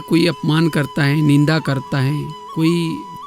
कोई अपमान करता है, निंदा करता है, कोई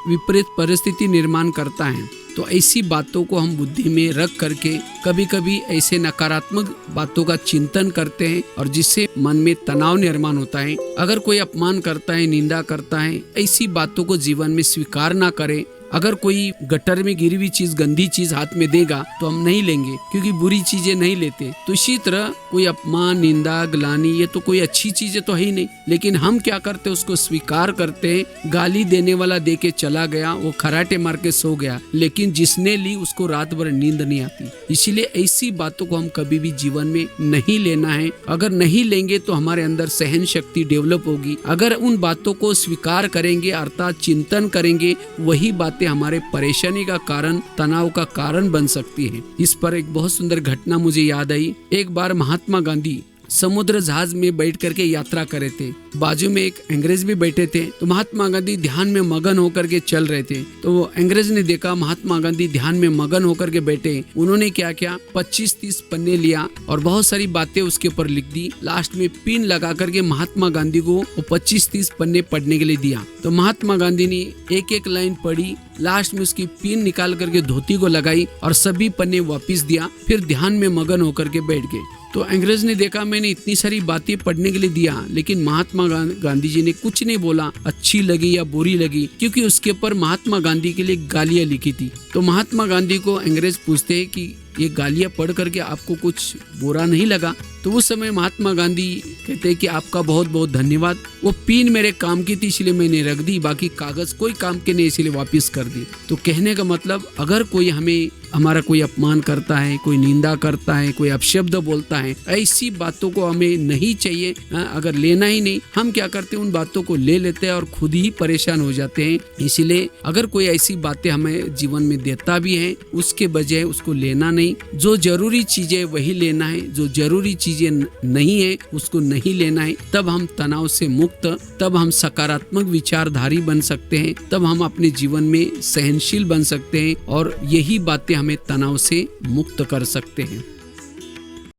विपरीत परिस्थिति निर्माण करता है, तो ऐसी बातों को हम बुद्धि में रख करके कभी कभी ऐसे नकारात्मक बातों का चिंतन करते हैं और जिससे मन में तनाव निर्माण होता है। अगर कोई अपमान करता है, निंदा करता है, ऐसी बातों को जीवन में स्वीकार ना करें। अगर कोई गटर में गिरी हुई चीज, गंदी चीज हाथ में देगा तो हम नहीं लेंगे, क्योंकि बुरी चीजें नहीं लेते। तो इसी तरह कोई अपमान, निंदा, ग्लानि, ये तो कोई अच्छी चीजें तो है ही नहीं, लेकिन हम क्या करते, उसको स्वीकार करते हैं। गाली देने वाला दे के चला गया, वो खराटे मार के सो गया, लेकिन जिसने ली उसको रात भर नींद नहीं आती। इसीलिए ऐसी बातों को हम कभी भी जीवन में नहीं लेना है। अगर नहीं लेंगे तो हमारे अंदर सहन शक्ति डेवलप होगी। अगर उन बातों को स्वीकार करेंगे, अर्थात चिंतन करेंगे, वही बातें हमारे परेशानी का कारण, तनाव का कारण बन सकती है। इस पर एक बहुत सुंदर घटना मुझे याद आई। एक बार महात्मा गांधी समुद्र जहाज में बैठ करके यात्रा कर रहे थे। बाजू में एक अंग्रेज भी बैठे थे। तो महात्मा गांधी ध्यान में मगन होकर के चल रहे थे। तो वो अंग्रेज ने देखा महात्मा गांधी ध्यान में मगन होकर के बैठे। उन्होंने क्या किया, 25-30 पन्ने लिया और बहुत सारी बातें उसके ऊपर लिख दी। लास्ट में पिन लगा करके महात्मा गांधी को वो 25-30 पन्ने पढ़ने के लिए दिया। तो महात्मा गांधी ने एक एक लाइन पढ़ी। लास्ट में उसकी पिन निकाल करके धोती को लगाई और सभी पन्ने वापिस दिया। फिर ध्यान में मगन होकर के बैठ गए। तो अंग्रेज ने देखा मैंने इतनी सारी बातें पढ़ने के लिए दिया, लेकिन महात्मा गांधी जी ने कुछ नहीं बोला, अच्छी लगी या बुरी लगी, क्योंकि उसके ऊपर महात्मा गांधी के लिए गालियां लिखी थी। तो महात्मा गांधी को अंग्रेज पूछते हैं कि ये गालियां पढ़ करके आपको कुछ बुरा नहीं लगा? तो उस समय महात्मा गांधी कहते हैं कि आपका बहुत बहुत धन्यवाद, वो पिन मेरे काम की थी इसलिए मैंने रख दी, बाकी कागज कोई काम के नहीं इसलिए वापस कर दी। तो कहने का मतलब, अगर कोई हमारा कोई अपमान करता है, कोई निंदा करता है, कोई अपशब्द बोलता है, ऐसी बातों को हमें नहीं चाहिए। अगर लेना ही नहीं, हम क्या करते हैं, उन बातों को ले लेते हैं और खुद ही परेशान हो जाते हैं। इसीलिए अगर कोई ऐसी बातें हमें जीवन में देता भी है, उसके बजाय उसको लेना नहीं। जो जरूरी चीजें वही लेना है, जो जरूरी चीजें नहीं है उसको नहीं लेना है। तब हम तनाव से मुक्त, तब हम सकारात्मक विचारधारी बन सकते हैं, तब हम अपने जीवन में सहनशील बन सकते हैं और यही बातें हमें तनाव से मुक्त कर सकते हैं।